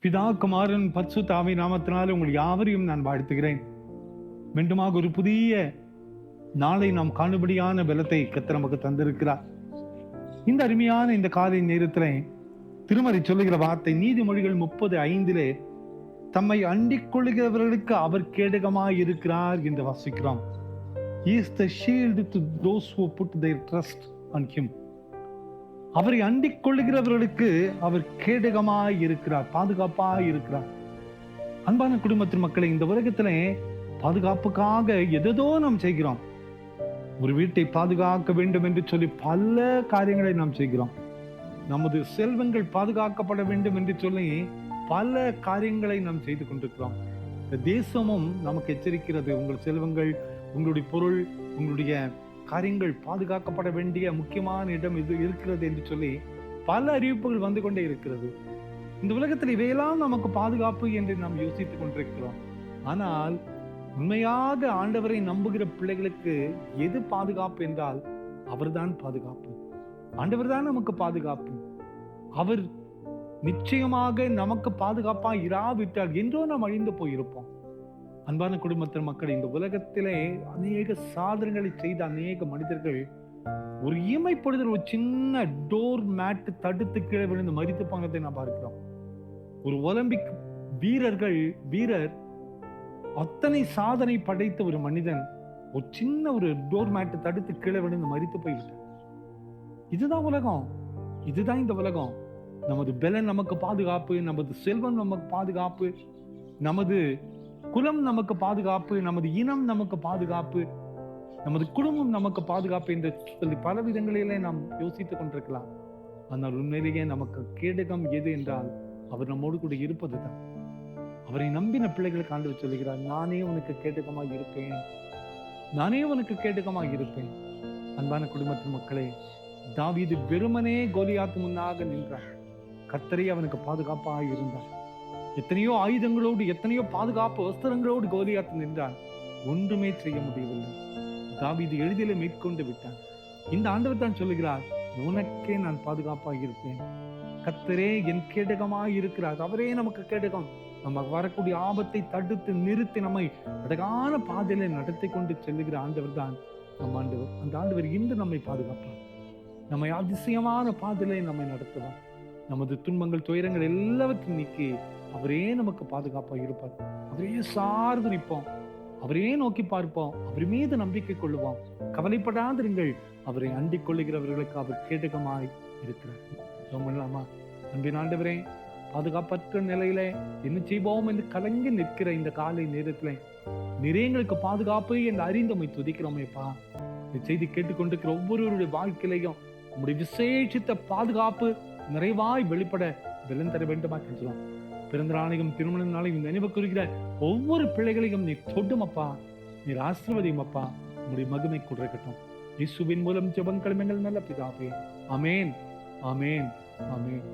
பிதா குமாரன் பரிசுத்த ஆவி நாமத்தினாலே உங்கள் யாவரையும் நான் வாழ்த்துகிறேன். மீண்டுமாக ஒரு புதிய நாளை நாம் காணுபடியான பலத்தை கர்த்தர் நமக்கு தந்திருக்கிறார். இந்த அருமையான இந்த காலை நேரத்திலே திருமறை சொல்லுகிற வார்த்தை நீதிமொழிகள் 30:5 தம்மை அண்டிக் கொள்ளுகிறவர்களுக்கு அவர் கேடகமாய் இருக்கிறார் என்று வாசிக்கிறோம். He is the shield to those who put their trust on him. அவரை அண்டிக் கொள்ளுகிறவர்களுக்கு அவர் கேடகமாய் இருக்கிறார், பாதுகாப்பாய் இருக்கிறார். அன்பான குடும்பத்தின் மக்களை, இந்த உலகத்திலே பாதுகாப்புக்காக எதோ நாம் செய்கிறோம். ஒரு வீட்டை பாதுகாக்க வேண்டும் என்று சொல்லி பல காரியங்களை நாம் செய்கிறோம். நமது செல்வங்கள் பாதுகாக்கப்பட வேண்டும் என்று சொல்லி பல காரியங்களை நாம் செய்து கொண்டிருக்கிறோம். இந்த தேசமும் நமக்கு எச்சரிக்கிறது, உங்கள் செல்வங்கள், உங்களுடைய பொருள், உங்களுடைய காரியங்கள் பாதுகாக்கப்பட வேண்டிய முக்கியமான இடம் இது இருக்கிறது என்று சொல்லி பல அறிவிப்புகள் வந்து கொண்டே இருக்கிறது. இந்த உலகத்தில் இவையெல்லாம் நமக்கு பாதுகாப்பு என்று நாம் யோசித்துக் கொண்டிருக்கிறோம். ஆனால் உண்மையாக ஆண்டவரை நம்புகிற பிள்ளைகளுக்கு எது பாதுகாப்பு என்றால் அவர்தான் பாதுகாப்பு. ஆண்டவர் தான் நமக்கு பாதுகாப்பு. அவர் நிச்சயமாக நமக்கு பாதுகாப்பா இராவிட்டால் என்றோ நாம் அழிந்து போயிருப்போம். அன்பான குடும்பத்தின் மக்கள், இந்த உலகத்திலே அநேக சாதனைகளை செய்த அநேக மனிதர்கள் ஒரு இமைப்படுதல், ஒரு சின்ன டோர் மேட் தடுத்து கீழே விழுந்து மரித்து போனதை நாம் பார்க்கிறோம். ஒரு ஒலிம்பிக் வீரர் அத்தனை சாதனை படைத்த ஒரு மனிதன் ஒரு சின்ன ஒரு டோர் மேட் தடுத்து கீழே விழுந்து மரித்து போய்விட்டார். இதுதான் உலகம், இதுதான் இந்த உலகம். நமது பலன் நமக்கு பாதுகாப்பு, நமது செல்வம் நமக்கு பாதுகாப்பு, நமது குலம் நமக்கு பாதுகாப்பு, நமது இனம் நமக்கு பாதுகாப்பு, நமது குடும்பம் நமக்கு பாதுகாப்பு என்று சொல்லி பல விதங்களிலே நாம் யோசித்துக் கொண்டிருக்கலாம். ஆனால் உண்மையிலேயே நமக்கு கேடகம் எது என்றால் அவர் நம்மோடு கூட இருப்பதுதான். அவரை நம்பின பிள்ளைகளுக்கு ஆண்டவர் சொல்லுகிறார், நானே உனக்கு கேடகமாக இருப்பேன், நானே உனக்கு கேடகமாக இருப்பேன். அன்பான குடும்பத்தின் மக்களே, தாவீது வெறுமனே கோலியாத்து முன்னாக நின்றார். கர்த்தரே அவனுக்கு பாதுகாப்பாக இருந்தார். எத்தனையோ ஆயுதங்களோடு, எத்தனையோ பாதுகாப்பு வஸ்திரங்களோடு கோலியாத்து நின்றான். ஒன்றுமே செய்ய முடியவில்லை. தாவீது எளிதிலே மேற்கொண்டு விட்டான். இந்த ஆண்டவர் தான் சொல்லுகிறார், உனக்கே நான் பாதுகாப்பாக இருப்பேன். கர்த்தரே என் கேடகமாய் இருக்கிறார். அவரே நமக்கு கேடகம். நமக்கு வரக்கூடிய ஆபத்தை தடுத்து நிறுத்தி நம்மை அழகான பாதையில நடத்தி கொண்டு செல்லுகிற ஆண்டவர் தான் நம் ஆண்டவர். அந்த ஆண்டவர் இன்று நம்மை பாதுகாப்பார். நம்மை அதிசயமான பாதையிலே நம்மை நடத்துவார். நமது துன்பங்கள், துயரங்கள் எல்லாவற்றையும் நீக்கி அவரே நமக்கு பாதுகாப்பாக இருப்பார். அவரே சார்ந்து நிற்போம், அவரே நோக்கி பார்ப்போம், அவர் மீது நம்பிக்கை கொள்ளுவோம். கவலைப்படாதிருங்கள், அவரை அண்டிக் கொள்ளுகிறவர்களுக்கு அவர் கேடகமாய் இருக்கிறார். சொல்லலாமா? அன்பின் ஆண்டவரே, பாதுகாப்பற்ற நிலையில என்ன செய்வோம் என்று கலங்கி நிற்கிற இந்த காலை நேரத்திலே நிறைய எங்களுக்கு பாதுகாப்பு என்று அறிந்தமை துதிக்கிறோமேப்பா. இந்த செய்தி கேட்டுக்கொண்டிருக்கிற ஒவ்வொருவருடைய வாழ்க்கையிலையும் நம்முடைய விசேஷித்த பாதுகாப்பு நிறைவாய் வெளிப்பட பலன் தர வேண்டுமா கேட்கிறோம். பிறந்த நாளையும் திருமண நாளையும் நினைவு கூறுகிற ஒவ்வொரு பிள்ளைகளையும் நீ தொடுமப்பா, நீர் ஆசீர்வதியும் அப்பா. உங்களுடைய மகிமை கொடுக்கட்டும். இயேசுவின் மூலம் ஜெபங்களும் எங்கள் நல்ல பிதாவே. ஆமேன், ஆமேன், ஆமேன்.